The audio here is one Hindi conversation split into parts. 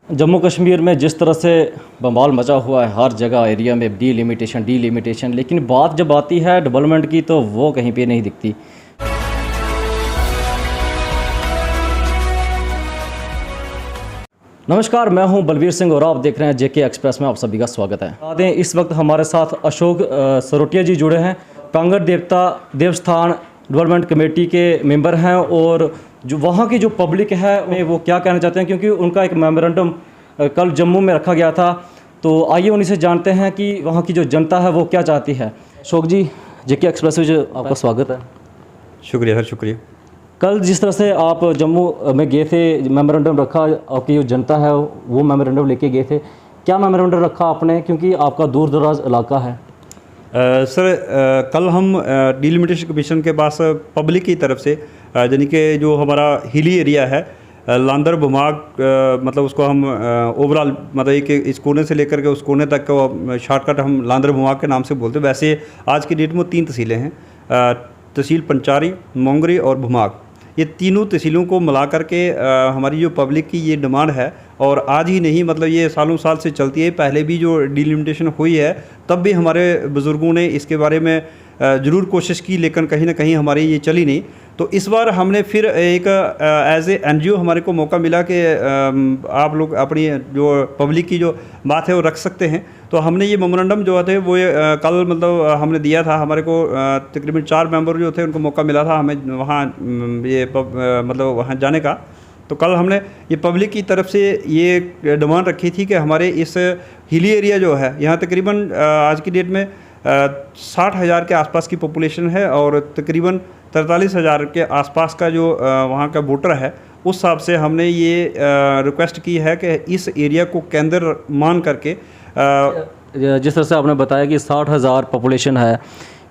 जम्मू कश्मीर में जिस तरह से बवाल मचा हुआ है हर जगह एरिया में डीलिमिटेशन, लेकिन बात जब आती है डेवलपमेंट की तो वो कहीं पे नहीं दिखती। नमस्कार, मैं हूं बलवीर सिंह और आप देख रहे हैं जेके एक्सप्रेस में आप सभी का स्वागत है। बता दें, इस वक्त हमारे साथ अशोक सरोटिया जी जुड़े हैं, कांगड़ देवता देवस्थान डेवलपमेंट कमेटी के मेंबर हैं और जो वहाँ की जो पब्लिक है वो क्या कहना चाहते हैं, क्योंकि उनका एक मेमोरेंडम कल जम्मू में रखा गया था। तो आइए उन्हीं से जानते हैं कि वहाँ की जो जनता है वो क्या चाहती है। अशोक जी, जेके एक्सप्रेस में आपका स्वागत है। शुक्रिया सर, शुक्रिया। कल जिस तरह से आप जम्मू में गए थे, मेमोरेंडम रखा, आपकी जो जनता है वो मेमोरेंडम लेके गए थे, क्या मेमोरेंडम रखा आपने, क्योंकि आपका दूर दराज इलाका है? सर कल हम डिलिमिटेशन कमीशन के पास पब्लिक की तरफ से यानी कि जो हमारा हिली एरिया है लांदर बुमाग, मतलब उसको हम ओवरऑल मतलब एक इस कोने से लेकर के उस कोने तक का शॉर्टकट हम लांदर बुमाग के नाम से बोलते हैं। वैसे आज की डेट में 3 तहसीलें हैं, तहसील पंचारी, मोंगरी और भुमाग। ये तीनों तहसीलों को मिला करके हमारी जो पब्लिक की ये डिमांड है, और आज ही नहीं मतलब ये सालों साल से चलती है। पहले भी जो डिलिमिटेशन हुई है तब भी हमारे बुज़ुर्गों ने इसके बारे में ज़रूर कोशिश की, लेकिन कहीं ना कहीं हमारी ये चली नहीं। तो इस बार हमने फिर एक एज ए NGO हमारे को मौका मिला कि आप लोग अपनी जो पब्लिक की जो बात है वो रख सकते हैं। तो हमने ये मेमोरेंडम जो थे वो कल मतलब हमने दिया था। हमारे को तकरीबन 4 मेंबर जो थे उनको मौका मिला था हमें वहाँ मतलब वहाँ जाने का। तो कल हमने ये पब्लिक की तरफ से ये डिमांड रखी थी कि हमारे इस हिली एरिया जो है, यहाँ तकरीबन आज की डेट में 60,000 के आसपास की पॉपुलेशन है और तकरीबन 43,000 के आसपास का जो वहाँ का वोटर है। उस हिसाब से हमने ये रिक्वेस्ट की है कि इस एरिया को केंद्र मान करके जिस तरह से आपने बताया कि 60,000 पॉपुलेशन है,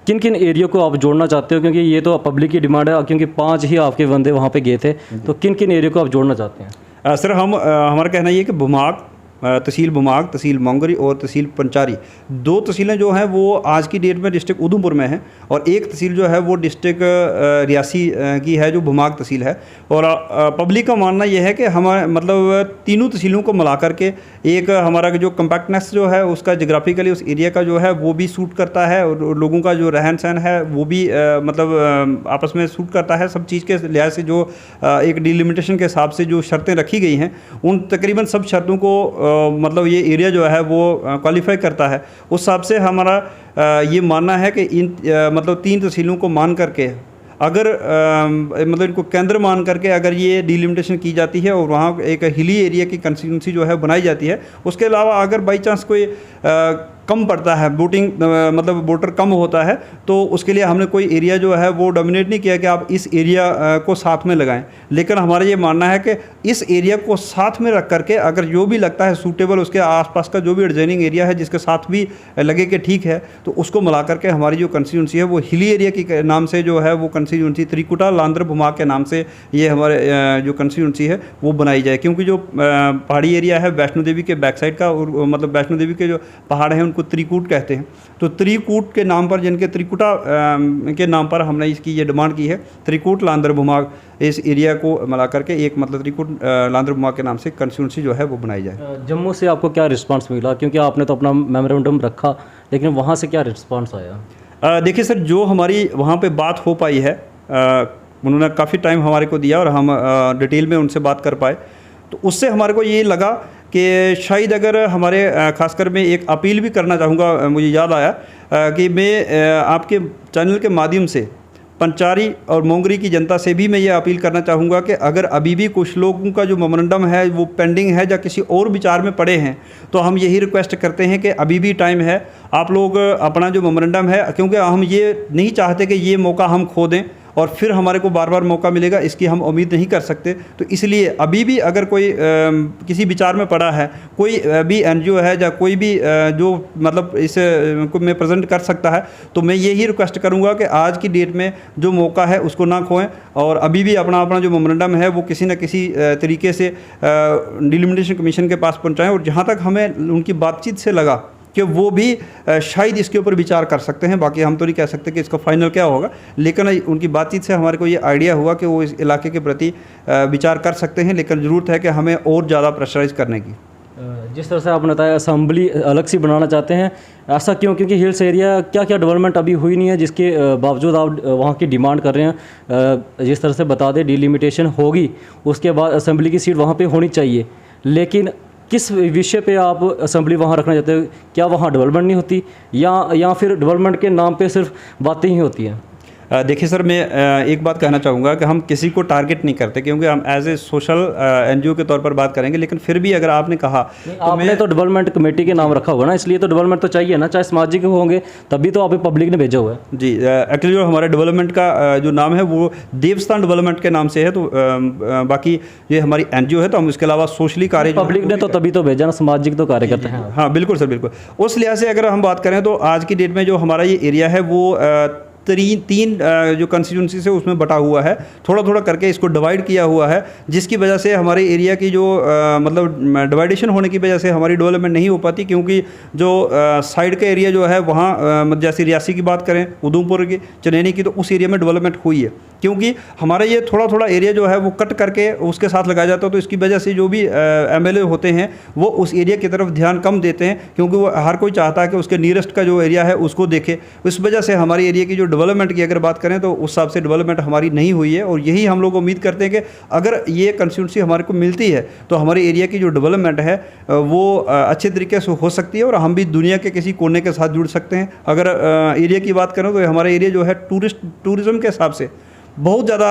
किन किन एरिया को आप जोड़ना चाहते हो, क्योंकि ये तो पब्लिक की डिमांड है, क्योंकि 5 ही आपके बंदे वहाँ पे गए थे, तो किन किन एरिया को आप जोड़ना चाहते हैं? सर हमारा कहना ये कि भुमाग, तहसील भुमाग, तहसील मोंगरी और तहसील पंचारी, 2 तहसीलें जो हैं वो आज की डेट में डिस्ट्रिक्ट उधमपुर में हैं, और एक तहसील जो है वो डिस्ट्रिक्ट रियासी की है जो भुमाग तहसील है। और पब्लिक का मानना यह है कि हम मतलब तीनों तहसीलों को मिला करके एक हमारा जो कम्पैक्टनेस जो है उसका जोग्राफिकली उस एरिया का जो है वो भी सूट करता है, और लोगों का जो रहन सहन है वो भी मतलब आपस में सूट करता है। सब चीज़ के लिहाज से जो एक डिलिमिटेशन के हिसाब से जो शर्तें रखी गई हैं उन तकरीबन सब शर्तों को मतलब ये एरिया जो है वो क्वालिफाई करता है। उस हिसाब से हमारा ये मानना है कि इन मतलब 3 तहसीलों को मान करके अगर मतलब इनको केंद्र मान करके अगर ये डिलिमिटेशन की जाती है और वहाँ एक हिली एरिया की कंस्टिट्यूंसी जो है बनाई जाती है, उसके अलावा अगर बाई चांस कोई कम पड़ता है वोटिंग मतलब वोटर कम होता है, तो उसके लिए हमने कोई एरिया जो है वो डोमिनेट नहीं किया कि आप इस एरिया को साथ में लगाएं। लेकिन हमारा ये मानना है कि इस एरिया को साथ में रख करके अगर जो भी लगता है सूटेबल, उसके आसपास का जो भी एडजॉइनिंग एरिया है जिसके साथ भी लगे कि ठीक है, तो उसको मिला करके हमारी जो कंस्टिट्यूंसी है वो हिली एरिया के नाम से जो है वो कंस्टिट्यूंसी त्रिकुटा लांदर भुमाग के नाम से ये हमारे जो कंस्टिट्यूंसी है वो बनाई जाए। क्योंकि जो पहाड़ी एरिया है वैष्णो देवी के बैक साइड का, और मतलब वैष्णो देवी के जो पहाड़ हैं को त्रिकूट कहते हैं, तो त्रिकूट के नाम पर, जिनके त्रिकुटा के नाम पर हमने इसकी ये डिमांड की है, त्रिकूट लांदर भुमाग इस एरिया को मिला करके एक मतलब त्रिकूट लांदर भुमाग के नाम से कंस्टिट्यूंसी जो है वो बनाई जाए। जम्मू से आपको क्या रिस्पांस मिला, क्योंकि आपने तो अपना मेमोरेंडम रखा, लेकिन वहाँ से क्या रिस्पांस आया? देखिए सर, जो हमारी वहाँ पे बात हो पाई है, उन्होंने काफ़ी टाइम हमारे को दिया और हम डिटेल में उनसे बात कर पाए, तो उससे हमारे को ये लगा कि शायद अगर हमारे खासकर मैं एक अपील भी करना चाहूँगा, मुझे याद आया कि मैं आपके चैनल के माध्यम से पंचारी और मोंगरी की जनता से भी मैं ये अपील करना चाहूँगा कि अगर अभी भी कुछ लोगों का जो मेमोरेंडम है वो पेंडिंग है या किसी और विचार में पड़े हैं, तो हम यही रिक्वेस्ट करते हैं कि अभी भी टाइम है, आप लोग अपना जो मेमोरेंडम है, क्योंकि हम ये नहीं चाहते कि ये मौका हम खो दें और फिर हमारे को बार बार मौका मिलेगा, इसकी हम उम्मीद नहीं कर सकते। तो इसलिए अभी भी अगर कोई किसी विचार में पड़ा है, कोई भी NGO है या कोई भी जो मतलब इस को में प्रेजेंट कर सकता है, तो मैं यही रिक्वेस्ट करूंगा कि आज की डेट में जो मौका है उसको ना खोएं, और अभी भी अपना जो मेमोरेंडम है वो किसी न किसी तरीके से डिलिमिटेशन कमीशन के पास पहुँचाएँ। और जहाँ तक हमें उनकी बातचीत से लगा कि वो भी शायद इसके ऊपर विचार कर सकते हैं। बाकी हम तो नहीं कह सकते कि इसका फाइनल क्या होगा, लेकिन उनकी बातचीत से हमारे को ये आइडिया हुआ कि वो इस इलाके के प्रति विचार कर सकते हैं, लेकिन ज़रूरत है कि हमें और ज़्यादा प्रेशराइज करने की। जिस तरह से आपने बताया असेंबली अलग सी बनाना चाहते हैं, ऐसा क्यों? क्योंकि हिल्स एरिया क्या क्या डेवलपमेंट अभी हुई नहीं है जिसके बावजूद आप वहाँ की डिमांड कर रहे हैं। जिस तरह से बता दें डिलिमिटेशन होगी उसके बाद असेंबली की सीट वहाँ पे होनी चाहिए, लेकिन किस विषय पे आप असेंबली वहाँ रखना चाहते हो? क्या वहाँ डेवलपमेंट नहीं होती या फिर डेवलपमेंट के नाम पे सिर्फ बातें ही होती हैं? देखिए सर, मैं एक बात कहना चाहूँगा कि हम किसी को टारगेट नहीं करते, क्योंकि हम एज ए सोशल एनजीओ के तौर पर बात करेंगे। लेकिन फिर भी अगर आपने कहा आपने तो डेवलपमेंट कमेटी के नाम रखा होगा ना, इसलिए तो डेवलपमेंट तो चाहिए ना, चाहे सामाजिक होंगे तभी तो आप पब्लिक ने भेजा हुआ है। जी, एक्चुअली जो हमारे डेवलपमेंट का जो नाम है वो देवस्थान डेवलपमेंट के नाम से है। तो बाकी ये हमारी एनजीओ है, तो हम इसके अलावा सोशली कार्य पब्लिक ने तो तभी तो भेजा ना, सामाजिक तो कार्य करते हैं। हाँ बिल्कुल सर, बिल्कुल। उस लिहाज से अगर हम बात करें तो आज की डेट में जो हमारा ये एरिया है वो तीन जो कंस्टिट्यूंसी से उसमें बटा हुआ है, थोड़ा थोड़ा करके इसको डिवाइड किया हुआ है, जिसकी वजह से हमारे एरिया की जो मतलब डिवाइडेशन होने की वजह से हमारी डेवलपमेंट नहीं हो पाती। क्योंकि जो साइड का एरिया जो है वहाँ जैसे रियासी की बात करें, उधमपुर की, चनैनी की, तो उस एरिया में डेवलपमेंट हुई है। क्योंकि हमारा ये थोड़ा थोड़ा एरिया जो है वो कट करके उसके साथ लगाया जाता है, तो इसकी वजह से जो भी एमएलए होते हैं वो उस एरिया की तरफ ध्यान कम देते हैं, क्योंकि वो हर कोई चाहता है कि उसके नियरेस्ट का जो एरिया है उसको देखे। इस वजह से हमारे एरिया की जो डेवलपमेंट की अगर बात करें तो उस हिसाब से डेवलपमेंट हमारी नहीं हुई है। और यही हम लोग उम्मीद करते हैं कि अगर ये कंस्टिट्यूंसी हमारे को मिलती है तो हमारे एरिया की जो डेवलपमेंट है वो अच्छे तरीके से हो सकती है, और हम भी दुनिया के किसी कोने के साथ जुड़ सकते हैं। अगर एरिया की बात करें तो हमारा एरिया जो है टूरिज़्म के हिसाब से बहुत ज़्यादा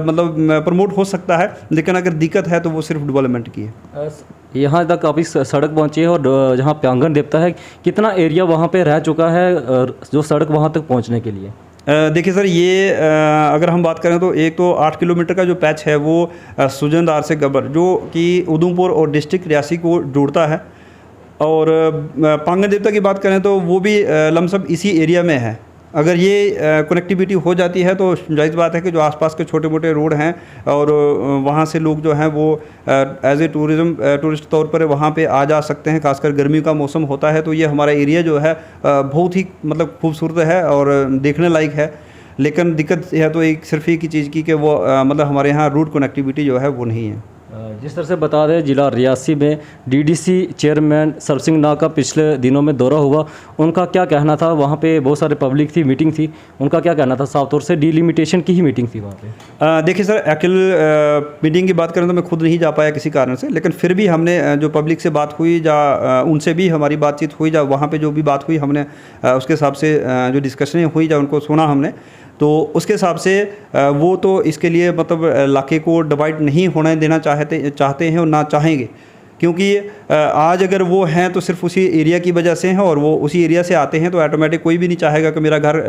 मतलब प्रमोट हो सकता है, लेकिन अगर दिक्कत है तो वो सिर्फ डेवलपमेंट की है। यहाँ तक काफ़ी सड़क पहुँची है, और जहाँ प्यांगन देवता है कितना एरिया वहाँ पे रह चुका है जो सड़क वहाँ तक पहुँचने के लिए? देखिए सर, ये अगर हम बात करें तो एक तो 8 किलोमीटर का जो पैच है वो सुजनदार से गबर, जो कि उधमपुर और डिस्ट्रिक्ट रियासी को जोड़ता है। और पांगन देवता की बात करें तो वो भी लमसम इसी एरिया में है। अगर ये कनेक्टिविटी हो जाती है तो जायज़ बात है कि जो आसपास के छोटे मोटे रोड हैं और वहाँ से लोग जो हैं वो एज ए टूरिस्ट तौर पर वहाँ पे आ जा सकते हैं। खासकर गर्मी का मौसम होता है तो ये हमारा एरिया जो है बहुत ही मतलब खूबसूरत है और देखने लायक है। लेकिन दिक्कत है तो एक सिर्फ एक ही चीज़ की कि वो मतलब हमारे यहाँ रूट कनेक्टिविटी जो है वो नहीं है। जिस तरह से बता दें जिला रियासी में डीडीसी चेयरमैन सरसिंह ना का पिछले दिनों में दौरा हुआ, उनका क्या कहना था? वहाँ पे बहुत सारे पब्लिक थी, मीटिंग थी, उनका क्या कहना था? साफ तौर से डिलिमिटेशन की ही मीटिंग थी वहाँ पे। देखिए सर, एक्चुअल मीटिंग की बात करें तो मैं खुद नहीं जा पाया किसी कारण से, लेकिन फिर भी हमने जो पब्लिक से बात हुई या उनसे भी हमारी बातचीत हुई, या वहाँ पर जो भी बात हुई हमने उसके हिसाब से जो डिस्कशनें हुई या उनको सुना हमने, तो उसके हिसाब से वो तो इसके लिए मतलब इलाके को डिवाइड नहीं होने देना चाहते हैं और ना चाहेंगे। क्योंकि आज अगर वो हैं तो सिर्फ उसी एरिया की वजह से हैं, और वो उसी एरिया से आते हैं तो ऑटोमेटिक कोई भी नहीं चाहेगा कि मेरा घर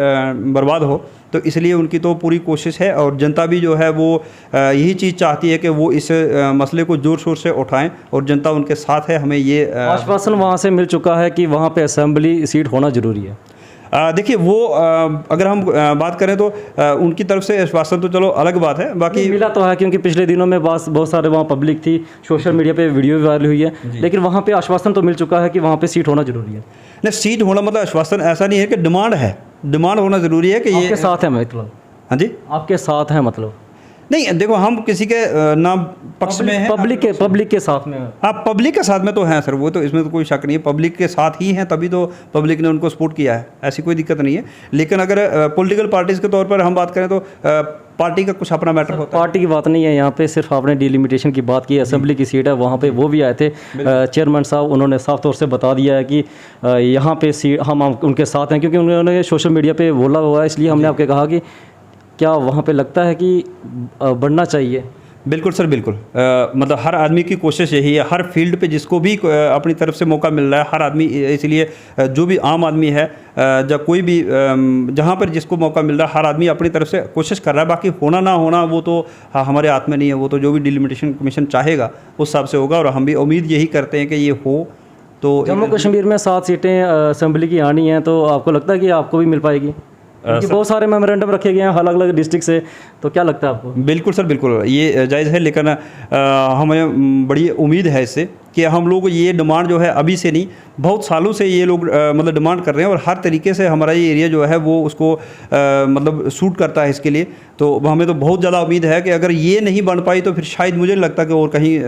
बर्बाद हो। तो इसलिए उनकी तो पूरी कोशिश है, और जनता भी जो है वो यही चीज़ चाहती है कि वो इस मसले को ज़ोर शोर से उठाएं, और जनता उनके साथ है। हमें ये आश्वासन वहाँ से मिल चुका है कि वहाँ पर असेंबली सीट होना ज़रूरी है। देखिए वो अगर हम बात करें तो उनकी तरफ से आश्वासन तो चलो अलग बात है, बाकी मिला तो है क्योंकि पिछले दिनों में बहुत सारे वहाँ पब्लिक थी, सोशल मीडिया पे वीडियो भी वायरल हुई है, लेकिन वहाँ पे आश्वासन तो मिल चुका है कि वहाँ पे सीट होना जरूरी है। नहीं, सीट होना मतलब आश्वासन ऐसा नहीं है कि डिमांड है, डिमांड होना ज़रूरी है कि ये आपके साथ है मतलब। हाँ जी, आपके साथ है मतलब। नहीं देखो, हम किसी के नाम पक्ष में हैं, पब्लिक के साथ में। हाँ, पब्लिक के साथ में तो हैं सर, वो तो इसमें तो कोई शक नहीं है, पब्लिक के साथ ही हैं, तभी तो पब्लिक ने उनको सपोर्ट किया है, ऐसी कोई दिक्कत नहीं है। लेकिन अगर पॉलिटिकल पार्टीज़ के तौर पर हम बात करें तो पार्टी का कुछ अपना मैटर होता है। पार्टी की बात नहीं है यहाँ पे, सिर्फ आपने डिलिमिटेशन की बात की, असेंबली की सीट है, वहाँ पे वो भी आए थे चेयरमैन साहब, उन्होंने साफ तौर से बता दिया है कि यहाँ पे सीट हम उनके साथ हैं, क्योंकि उन्होंने सोशल मीडिया पे बोला हुआ है, इसलिए हमने आपके कहा कि क्या वहाँ पे लगता है कि बढ़ना चाहिए? बिल्कुल सर, बिल्कुल। मतलब हर आदमी की कोशिश यही है, हर फील्ड पे जिसको भी अपनी तरफ से मौका मिल रहा है, हर आदमी, इसलिए जो भी आम आदमी है या कोई भी जहाँ पर जिसको मौका मिल रहा है, हर आदमी अपनी तरफ से कोशिश कर रहा है। बाकी होना ना होना वो तो हमारे हाथ में नहीं है, वो तो जो भी डिलिमिटेशन कमीशन चाहेगा उस हिसाब से होगा, और हम भी उम्मीद यही करते हैं कि ये हो। तो जम्मू कश्मीर में 7 सीटें असेंबली की आनी हैं, तो आपको लगता है कि आपको भी मिल पाएगी? क्योंकि बहुत सारे मेमोरेंडम रखे गए हैं अलग अलग डिस्ट्रिक्ट से, तो क्या लगता है आपको? बिल्कुल सर, बिल्कुल, ये जायज़ है, लेकिन हमें बड़ी उम्मीद है इससे कि हम लोग ये डिमांड जो है अभी से नहीं, बहुत सालों से ये लोग मतलब डिमांड कर रहे हैं और हर तरीके से हमारा ये एरिया जो है वो उसको मतलब सूट करता है इसके लिए। तो हमें तो बहुत ज़्यादा उम्मीद है कि अगर ये नहीं बन पाई तो फिर शायद मुझे लगता है कि और कहीं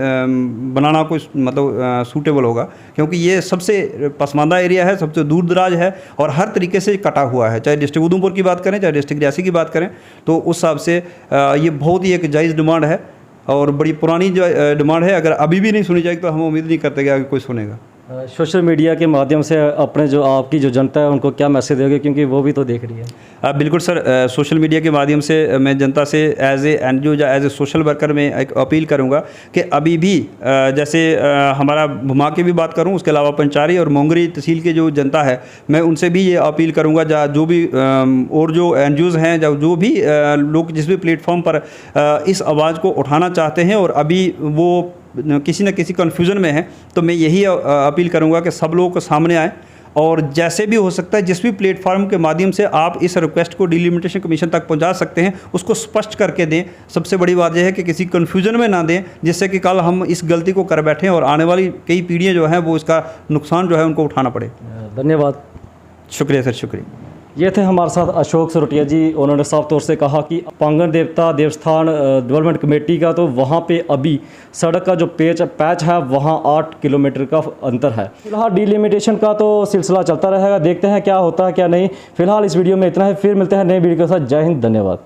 बनाना कोई मतलब सूटेबल होगा, क्योंकि ये सबसे पसमानदा एरिया है, सबसे दूर दराज है और हर तरीके से कटा हुआ है। चाहे डिस्ट्रिक्ट उधमपुर की बात करें, चाहे डिस्ट्रिक्ट रियासी की बात करें, तो उस हिसाब से ये बहुत ही एक जायज़ डिमांड है और बड़ी पुरानी जो डिमांड है। अगर अभी भी नहीं सुनी जाएगी तो हम उम्मीद नहीं करते कि आगे कोई सुनेगा। सोशल मीडिया के माध्यम से अपने जो आपकी जो जनता है उनको क्या मैसेज दोगे, क्योंकि वो भी तो देख रही है? बिल्कुल सर, सोशल मीडिया के माध्यम से मैं जनता से एज ए एनजीओ या एज ए सोशल वर्कर में एक अपील करूंगा कि अभी भी जैसे हमारा भुमा की भी बात करूं, उसके अलावा पंचारी और मोंगरी तहसील के जो जनता है, मैं उनसे भी ये अपील करूंगा जो भी और जो एनजीओज़ हैं, जो भी लोग जिस भी प्लेटफॉर्म पर इस आवाज़ को उठाना चाहते हैं और अभी वो किसी न किसी कन्फ्यूज़न में है, तो मैं यही अपील करूंगा कि सब लोग सामने आएँ और जैसे भी हो सकता है जिस भी प्लेटफॉर्म के माध्यम से आप इस रिक्वेस्ट को डिलिमिटेशन कमीशन तक पहुंचा सकते हैं उसको स्पष्ट करके दें। सबसे बड़ी बात यह है कि किसी कन्फ्यूजन में ना दें, जिससे कि कल हम इस गलती को कर बैठें और आने वाली कई पीढ़ियां जो हैं वो इसका नुकसान जो है उनको उठाना पड़े। धन्यवाद। शुक्रिया सर, शुक्रिया। ये थे हमारे साथ अशोक सरोटिया जी। उन्होंने साफ तौर से कहा कि पांगड़ देवता देवस्थान डेवलपमेंट कमेटी का तो वहाँ पे अभी सड़क का जो पैच है वहाँ 8 किलोमीटर का अंतर है। फिलहाल डिलिमिटेशन का तो सिलसिला चलता रहेगा, देखते हैं क्या होता है क्या नहीं। फिलहाल इस वीडियो में इतना है, फिर मिलते हैं नए वीडियो के साथ। जय हिंद, धन्यवाद।